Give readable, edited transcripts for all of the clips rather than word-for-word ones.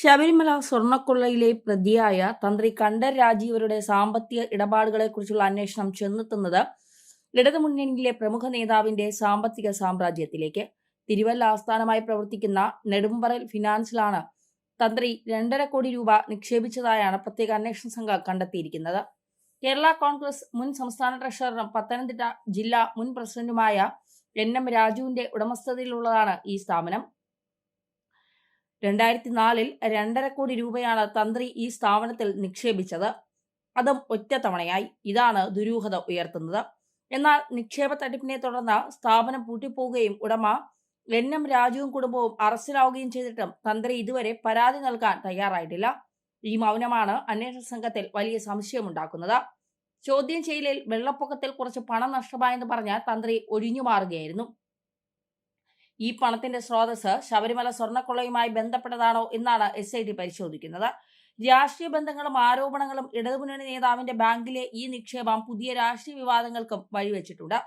ശബരിമല സ്വർണ്ണക്കൊള്ളയിലെ പ്രതിയായ തന്ത്രി കണ്ഠർ രാജീവരുടെ സാമ്പത്തിക ഇടപാടുകളെക്കുറിച്ചുള്ള അന്വേഷണം ചെന്നെത്തുന്നത് ഇടതുമുന്നണിയിലെ പ്രമുഖ നേതാവിന്റെ സാമ്പത്തിക സാമ്രാജ്യത്തിലേക്ക്. തിരുവല്ല ആസ്ഥാനമായി പ്രവർത്തിക്കുന്ന നെടുമ്പറൽ ഫിനാൻസിലാണ് തന്ത്രി 2.5 കോടി രൂപ നിക്ഷേപിച്ചതായാണ് പ്രത്യേക അന്വേഷണ സംഘം കണ്ടെത്തിയിരിക്കുന്നത്. കേരള കോൺഗ്രസ് മുൻ സംസ്ഥാന ട്രഷററും പത്തനംതിട്ട ജില്ലാ മുൻ പ്രസിഡന്റുമായ NM രാജുവിന്റെ ഉടമസ്ഥതയിലുള്ളതാണ് ഈ സ്ഥാപനം. 2004 2.5 കോടി രൂപയാണ് തന്ത്രി ഈ സ്ഥാപനത്തിൽ നിക്ഷേപിച്ചത്. അതും ഒറ്റത്തവണയായി. ഇതാണ് ദുരൂഹത ഉയർത്തുന്നത്. എന്നാൽ നിക്ഷേപ തട്ടിപ്പിനെ തുടർന്ന് സ്ഥാപനം പൂട്ടിപ്പോവുകയും ഉടമ NM രാജുവും കുടുംബവും അറസ്റ്റിലാവുകയും ചെയ്തിട്ടും തന്ത്രി ഇതുവരെ പരാതി നൽകാൻ തയ്യാറായിട്ടില്ല. ഈ മൗനമാണ് അന്വേഷണ സംഘത്തിൽ വലിയ സംശയമുണ്ടാക്കുന്നത്. ചോദ്യം ചെയ്യലിൽ വെള്ളപ്പൊക്കത്തിൽ കുറച്ച് പണം നഷ്ടമായെന്ന് പറഞ്ഞ് തന്ത്രി ഒഴിഞ്ഞുമാറുകയായിരുന്നു. ഈ പണത്തിന്റെ സ്രോതസ് ശബരിമല സ്വർണ്ണക്കൊള്ളയുമായി ബന്ധപ്പെട്ടതാണോ എന്നാണ് SIT പരിശോധിക്കുന്നത്. രാഷ്ട്രീയ ബന്ധങ്ങളും ആരോപണങ്ങളും ഇടതുമുന്നണി നേതാവിന്റെ ബാങ്കിലെ ഈ നിക്ഷേപം പുതിയ രാഷ്ട്രീയ വിവാദങ്ങൾക്കും വഴിവെച്ചിട്ടുണ്ട്.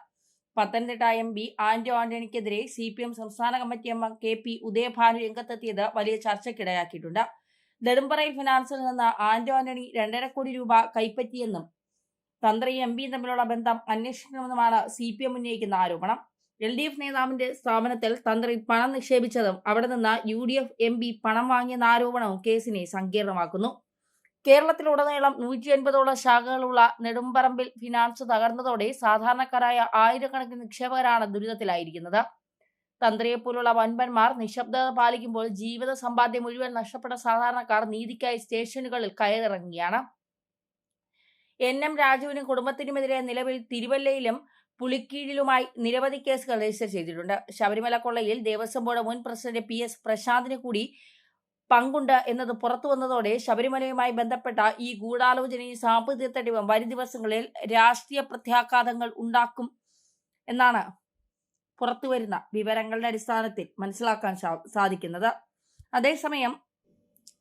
പത്തനംതിട്ട MP ആന്റോ ആന്റണിക്കെതിരെ CPM സംസ്ഥാന കമ്മിറ്റി അംഗം KP ഉദയഭാനു രംഗത്തെത്തിയത് വലിയ ചർച്ചയ്ക്കിടയാക്കിയിട്ടുണ്ട്. നെടുമ്പറയിൽ ഫിനാൻസിൽ നിന്ന് ആന്റോ ആന്റണി 2.5 കോടി രൂപ കൈപ്പറ്റിയെന്നും തന്ത്രി MPയും തമ്മിലുള്ള ബന്ധം അന്വേഷിക്കണമെന്നുമാണ് CPM ഉന്നയിക്കുന്ന ആരോപണം. LDF നേതാവിന്റെ സ്ഥാപനത്തിൽ തന്ത്രി പണം നിക്ഷേപിച്ചതും അവിടെ നിന്ന് UDF MP പണം വാങ്ങിയെന്ന ആരോപണവും കേസിനെ സങ്കീർണമാക്കുന്നു. കേരളത്തിലുടനീളം 180ഓളം ശാഖകളുള്ള നെടുമ്പറമ്പിൽ ഫിനാൻസ് തകർന്നതോടെ സാധാരണക്കാരായ ആയിരക്കണക്കിന് നിക്ഷേപകരാണ് ദുരിതത്തിലായിരിക്കുന്നത്. തന്ത്രിയെപ്പോലുള്ള വൻപന്മാർ നിശബ്ദത പാലിക്കുമ്പോൾ ജീവിത സമ്പാദ്യം മുഴുവൻ നഷ്ടപ്പെട്ട സാധാരണക്കാർ നീതിക്കായി സ്റ്റേഷനുകളിൽ കയറിറങ്ങുകയാണ്. NM രാജുവിനും കുടുംബത്തിനുമെതിരെ നിലവിൽ തിരുവല്ലയിലും പുളിക്കീഴിലുമായി നിരവധി കേസുകൾ രജിസ്റ്റർ ചെയ്തിട്ടുണ്ട്. ശബരിമല കൊള്ളയിൽ ദേവസ്വം ബോർഡ് മുൻ പ്രസിഡന്റ് PS പ്രശാന്തിന് കൂടി പങ്കുണ്ട് എന്നത് പുറത്തു വന്നതോടെ ശബരിമലയുമായി ബന്ധപ്പെട്ട ഈ ഗൂഢാലോചനയും സാമ്പത്തിക തട്ടിപ്പും വരും ദിവസങ്ങളിൽ രാഷ്ട്രീയ പ്രത്യാഘാതങ്ങൾ ഉണ്ടാക്കും എന്നാണ് പുറത്തുവരുന്ന വിവരങ്ങളുടെ അടിസ്ഥാനത്തിൽ മനസ്സിലാക്കാൻ സാധിക്കുന്നത്.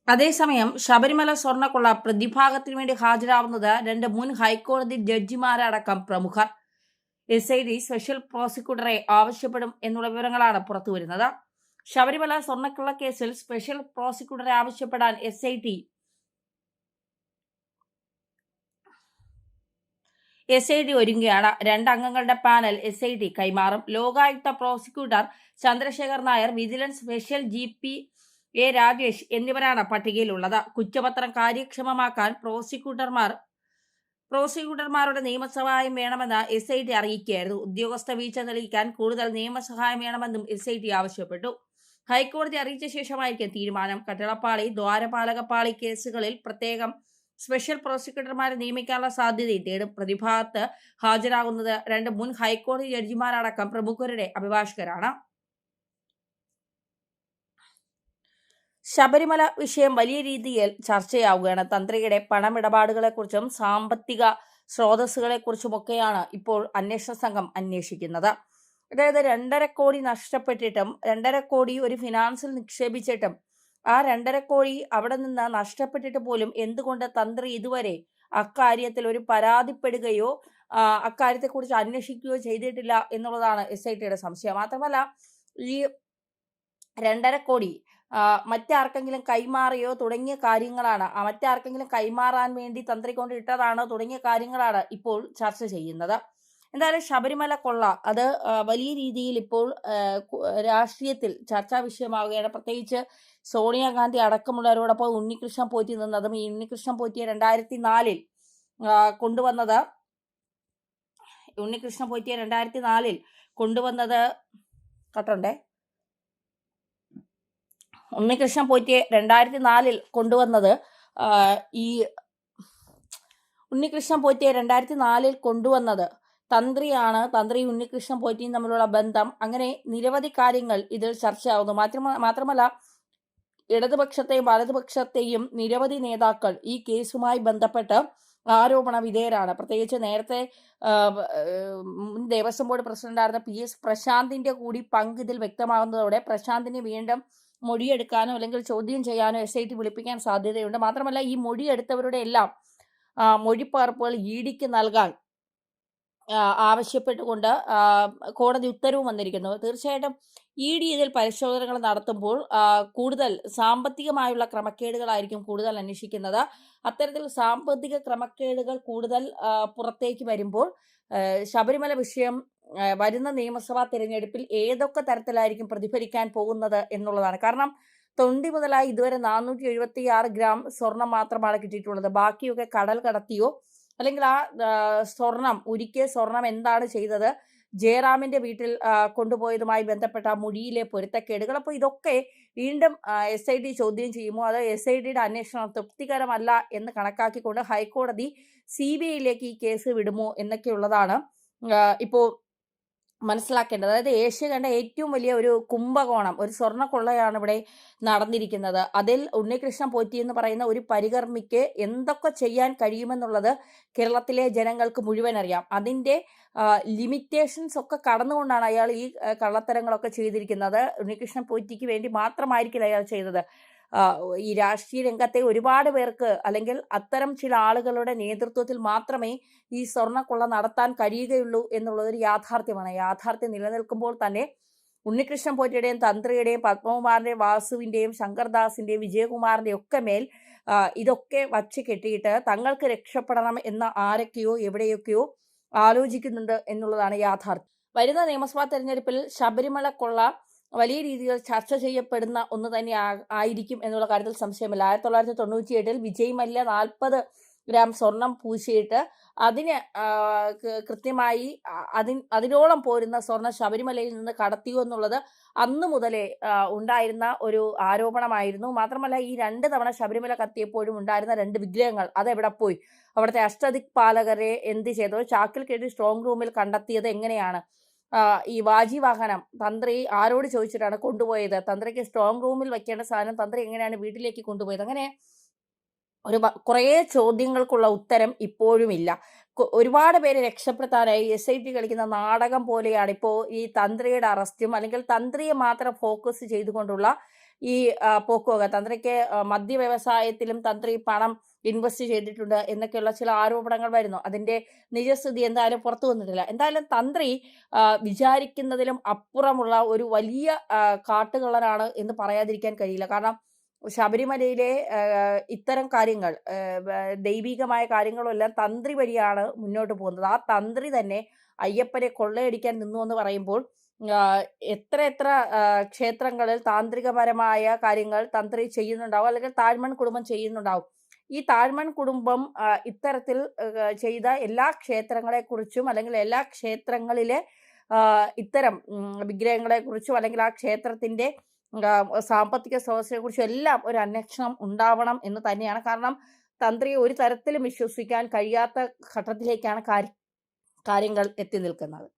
അതേസമയം ശബരിമല സ്വർണ്ണക്കൊള്ള പ്രതിഭാഗത്തിനു വേണ്ടി ഹാജരാവുന്നത് 2 മുൻ ഹൈക്കോടതി ജഡ്ജിമാരടക്കം പ്രമുഖർ. SIT സ്പെഷ്യൽ പ്രോസിക്യൂട്ടറെ ആവശ്യപ്പെടും എന്നുള്ള വിവരങ്ങളാണ് പുറത്തുവരുന്നത്. ശബരിമല സ്വർണ്ണക്കൊള്ള കേസിൽ സ്പെഷ്യൽ പ്രോസിക്യൂട്ടറെ ആവശ്യപ്പെടാൻ SIT ഒരുങ്ങുകയാണ്. 2 അംഗങ്ങളുടെ പാനൽ SIT കൈമാറും. Lokayukta prosecutor Chandrasekhar Nair, vigilance special GP Rajesh എന്നിവരാണ് പട്ടികയിലുള്ളത്. കുറ്റപത്രം കാര്യക്ഷമമാക്കാൻ പ്രോസിക്യൂട്ടർമാരുടെ നിയമസഹായം വേണമെന്ന് SIT അറിയിക്കുകയായിരുന്നു. ഉദ്യോഗസ്ഥ വീഴ്ച തെളിയിക്കാൻ കൂടുതൽ നിയമസഹായം വേണമെന്നും SIT ആവശ്യപ്പെട്ടു. ഹൈക്കോടതി അറിയിച്ച ശേഷമായിരിക്കും തീരുമാനം. കട്ടിളപ്പാളി, ദ്വാരപാലകപ്പാളി കേസുകളിൽ പ്രത്യേകം സ്പെഷ്യൽ പ്രോസിക്യൂട്ടർമാരെ നിയമിക്കാനുള്ള സാധ്യതയും തേടും. പ്രതിഭാഗത്ത് ഹാജരാകുന്നത് 2 മുൻ ഹൈക്കോടതി ജഡ്ജിമാരടക്കം പ്രമുഖരുടെ അഭിഭാഷകരാണ്. ശബരിമല വിഷയം വലിയ രീതിയിൽ ചർച്ചയാവുകയാണ്. തന്ത്രിയുടെ പണമിടപാടുകളെക്കുറിച്ചും സാമ്പത്തിക സ്രോതസ്സുകളെക്കുറിച്ചുമൊക്കെയാണ് ഇപ്പോൾ അന്വേഷണ സംഘം അന്വേഷിക്കുന്നത്. അതായത് 2.5 കോടി നഷ്ടപ്പെട്ടിട്ടും 2.5 കോടി ഒരു ഫിനാൻസിൽ നിക്ഷേപിച്ചിട്ടും ആ 2.5 കോടി അവിടെ നിന്ന് നഷ്ടപ്പെട്ടിട്ട് പോലും എന്തുകൊണ്ട് തന്ത്രി ഇതുവരെ അക്കാര്യത്തിൽ ഒരു പരാതിപ്പെടുകയോ അക്കാര്യത്തെക്കുറിച്ച് അന്വേഷിക്കുകയോ ചെയ്തിട്ടില്ല എന്നുള്ളതാണ് SITയുടെ സംശയം. മാത്രമല്ല, ഈ 2.5 കോടി മറ്റാർക്കെങ്കിലും കൈമാറിയോ തുടങ്ങിയ കാര്യങ്ങളാണ്, മറ്റാർക്കെങ്കിലും കൈമാറാൻ വേണ്ടി തന്ത്രി കൊണ്ട് ഇട്ടതാണോ തുടങ്ങിയ കാര്യങ്ങളാണ് ഇപ്പോൾ ചർച്ച ചെയ്യുന്നത്. എന്തായാലും ശബരിമല കൊള്ള അത് വലിയ രീതിയിൽ ഇപ്പോൾ രാഷ്ട്രീയത്തിൽ ചർച്ചാ വിഷയമാവുകയാണ്. പ്രത്യേകിച്ച് സോണിയാഗാന്ധി അടക്കമുള്ളവരോടൊപ്പം ഉണ്ണികൃഷ്ണൻ പോറ്റി നിന്നതും ഈ ഉണ്ണികൃഷ്ണൻ പോറ്റിയെ 2004 കൊണ്ടുവന്നത് കട്ടണ്ടേ ഉണ്ണികൃഷ്ണൻ പോറ്റിയെ 2004 കൊണ്ടുവന്നത് തന്ത്രിയാണ്. തന്ത്രി ഉണ്ണികൃഷ്ണൻ പോറ്റിയും തമ്മിലുള്ള ബന്ധം, അങ്ങനെ നിരവധി കാര്യങ്ങൾ ഇതിൽ ചർച്ചയാവുന്നു. മാത്രമല്ല, ഇടതുപക്ഷത്തെയും വലതുപക്ഷത്തെയും നിരവധി നേതാക്കൾ ഈ കേസുമായി ബന്ധപ്പെട്ട് ആരോപണ വിധേയരാണ്. പ്രത്യേകിച്ച് നേരത്തെ മുൻ ദേവസ്വം ബോർഡ് പ്രസിഡന്റായിരുന്ന PS പ്രശാന്തിന്റെ കൂടി പങ്ക് ഇതിൽ വ്യക്തമാകുന്നതോടെ പ്രശാന്തിനെ വീണ്ടും മൊഴിയെടുക്കാനോ അല്ലെങ്കിൽ ചോദ്യം ചെയ്യാനോ SIT വിളിപ്പിക്കാൻ സാധ്യതയുണ്ട്. മാത്രമല്ല, ഈ മൊഴിയെടുത്തവരുടെ എല്ലാം മൊഴിപ്പകർപ്പുകൾ EDക്ക് നൽകാൻ ആവശ്യപ്പെട്ടുകൊണ്ട് കോടതി ഉത്തരവും വന്നിരിക്കുന്നു. തീർച്ചയായിട്ടും ഇ.ഡി. ഇതിൽ പരിശോധനകൾ നടത്തുമ്പോൾ കൂടുതൽ സാമ്പത്തികമായുള്ള ക്രമക്കേടുകളായിരിക്കും കൂടുതൽ അന്വേഷിക്കുന്നത്. അത്തരത്തിൽ സാമ്പത്തിക ക്രമക്കേടുകൾ കൂടുതൽ പുറത്തേക്ക് വരുമ്പോൾ ശബരിമല വിഷയം വരുന്ന നിയമസഭാ തിരഞ്ഞെടുപ്പിൽ ഏതൊക്കെ തരത്തിലായിരിക്കും പ്രതിഫലിക്കാൻ പോകുന്നത് എന്നുള്ളതാണ്. കാരണം തൊണ്ടി മുതലായി ഇതുവരെ 476 ഗ്രാം സ്വർണം മാത്രമാണ് കിട്ടിയിട്ടുള്ളത്. ബാക്കിയൊക്കെ കടൽ കടത്തിയോ അല്ലെങ്കിൽ സ്വർണം ഉരുക്കിയ സ്വർണം എന്താണ് ചെയ്തത്, ജയറാമിന്റെ വീട്ടിൽ കൊണ്ടുപോയതുമായി ബന്ധപ്പെട്ട മൊഴിയിലെ പൊരുത്തക്കേടുകൾ. അപ്പോൾ ഇതൊക്കെ വീണ്ടും SIT ചോദ്യം ചെയ്യുമോ, അത് SITയുടെ അന്വേഷണം തൃപ്തികരമല്ല എന്ന് കണക്കാക്കിക്കൊണ്ട് ഹൈക്കോടതി CBIയിലേക്ക് ഈ കേസ് വിടുമോ എന്നൊക്കെയുള്ളതാണ് ഇപ്പോൾ മനസ്സിലാക്കേണ്ടത്. അതായത് ഏഷ്യ കണ്ട ഏറ്റവും വലിയ ഒരു കുംഭകോണം, ഒരു സ്വർണ്ണ കൊള്ളയാണ് ഇവിടെ നടന്നിരിക്കുന്നത്. അതിൽ ഉണ്ണികൃഷ്ണൻ പോറ്റി എന്ന് പറയുന്ന ഒരു പരികർമ്മിക്ക് എന്തൊക്കെ ചെയ്യാൻ കഴിയുമെന്നുള്ളത് കേരളത്തിലെ ജനങ്ങൾക്ക് മുഴുവൻ അറിയാം. അതിൻ്റെ ലിമിറ്റേഷൻസ് ഒക്കെ കടന്നുകൊണ്ടാണ് അയാൾ ഈ കള്ളത്തരങ്ങളൊക്കെ ചെയ്തിരിക്കുന്നത്. ഉണ്ണികൃഷ്ണൻ പോറ്റിക്ക് വേണ്ടി മാത്രമായിരിക്കില്ല അയാൾ ചെയ്തത്. ഈ രാഷ്ട്രീയ രംഗത്തെ ഒരുപാട് പേർക്ക് അല്ലെങ്കിൽ അത്തരം ചില ആളുകളുടെ നേതൃത്വത്തിൽ മാത്രമേ ഈ സ്വർണ്ണക്കൊള്ള നടത്താൻ കഴിയുകയുള്ളൂ എന്നുള്ളതൊരു യാഥാർത്ഥ്യമാണ്. യാഥാർത്ഥ്യം നിലനിൽക്കുമ്പോൾ തന്നെ ഉണ്ണികൃഷ്ണൻ പോറ്റിയുടെയും തന്ത്രിയുടെയും പത്മകുമാറിന്റെയും വാസുവിന്റെയും ശങ്കർദാസിന്റെയും വിജയകുമാറിന്റെയും ഒക്കെ മേൽ ഇതൊക്കെ വച്ച് കെട്ടിയിട്ട് തങ്ങൾക്ക് രക്ഷപ്പെടണം എന്ന ആരൊക്കെയോ എവിടെയൊക്കെയോ ആലോചിക്കുന്നുണ്ട് എന്നുള്ളതാണ് യാഥാർത്ഥ്യം. വരുന്ന നിയമസഭാ തെരഞ്ഞെടുപ്പിൽ ശബരിമല കൊള്ള വലിയ രീതിയിൽ ചർച്ച ചെയ്യപ്പെടുന്ന ഒന്ന് തന്നെ ആയിരിക്കും എന്നുള്ള കാര്യത്തിൽ സംശയമില്ല. 1997 വിജയ് മല്യ 40 ഗ്രാം സ്വർണം പൂശിയിട്ട് അതിന് കൃത്യമായി അതിനോളം പോരുന്ന സ്വർണം ശബരിമലയിൽ നിന്ന് കടത്തിയോ എന്നുള്ളത് അന്ന് മുതലേ ഉണ്ടായിരുന്ന ഒരു ആരോപണമായിരുന്നു. മാത്രമല്ല ഈ 2 തവണ ശബരിമല കത്തിയപ്പോഴും ഉണ്ടായിരുന്ന 2 വിഗ്രഹങ്ങൾ അതെവിടെ പോയി, അവിടുത്തെ അഷ്ടദിക്പാലകരെ എന്ത് ചെയ്തു, ചാക്കിൽ കെട്ടി സ്ട്രോങ് റൂമിൽ കണ്ടെത്തിയത് എങ്ങനെയാണ്, ഈ വാജി വാഹനം തന്ത്രി ആരോട് ചോദിച്ചിട്ടാണ് കൊണ്ടുപോയത്, തന്ത്രിക്ക് സ്ട്രോങ് റൂമിൽ വെക്കേണ്ട സാധനം തന്ത്രി എങ്ങനെയാണ് വീട്ടിലേക്ക് കൊണ്ടുപോയത്, അങ്ങനെ കുറേ ചോദ്യങ്ങൾക്കുള്ള ഉത്തരം ഇപ്പോഴും ഇല്ല. ഒരുപാട് പേരെ രക്ഷപ്പെടുത്താനായി SIT കളിക്കുന്ന നാടകം പോലെയാണ് ഇപ്പോൾ ഈ തന്ത്രിയുടെ അറസ്റ്റും അല്ലെങ്കിൽ തന്ത്രിയെ മാത്രം ഫോക്കസ് ചെയ്തുകൊണ്ടുള്ള ഈ പോക്കുവക. തന്ത്രിക്ക് മദ്യ വ്യവസായത്തിലും തന്ത്രി പണം ഇൻവെസ്റ്റ് ചെയ്തിട്ടുണ്ട് എന്നൊക്കെയുള്ള ചില ആരോപണങ്ങൾ വരുന്നു. അതിന്റെ നിജസ്ഥിതി എന്തായാലും പുറത്തു വന്നിട്ടില്ല. എന്തായാലും തന്ത്രി വിചാരിക്കുന്നതിലും അപ്പുറമുള്ള ഒരു വലിയ കാട്ടുകള്ളനാണ് എന്ന് പറയാതിരിക്കാൻ കഴിയില്ല. കാരണം ശബരിമലയിലെ ഇത്തരം കാര്യങ്ങൾ, ദൈവികമായ കാര്യങ്ങളും എല്ലാം തന്ത്രി വഴിയാണ് മുന്നോട്ട് പോകുന്നത്. ആ തന്ത്രി തന്നെ അയ്യപ്പനെ കൊള്ളയടിക്കാൻ നിന്നു എന്ന് പറയുമ്പോൾ എത്ര ക്ഷേത്രങ്ങളിൽ താന്ത്രികപരമായ കാര്യങ്ങൾ തന്ത്രി ചെയ്യുന്നുണ്ടാവും, അല്ലെങ്കിൽ താഴ്മൺ കുടുംബം ചെയ്യുന്നുണ്ടാവും. ഈ താഴ്മൺ കുടുംബം ഇത്തരത്തിൽ ചെയ്ത എല്ലാ ക്ഷേത്രങ്ങളെ കുറിച്ചും അല്ലെങ്കിൽ എല്ലാ ക്ഷേത്രങ്ങളിലെ ഇത്തരം വിഗ്രഹങ്ങളെ കുറിച്ചും അല്ലെങ്കിൽ ആ ക്ഷേത്രത്തിന്റെ സാമ്പത്തിക സ്രോതസ്സിനെ കുറിച്ചും എല്ലാം ഒരു അന്വേഷണം ഉണ്ടാവണം എന്ന് തന്നെയാണ്. കാരണം തന്ത്രിയെ ഒരു തരത്തിലും വിശ്വസിക്കാൻ കഴിയാത്ത ഘട്ടത്തിലേക്കാണ് കാര്യങ്ങൾ എത്തി നിൽക്കുന്നത്.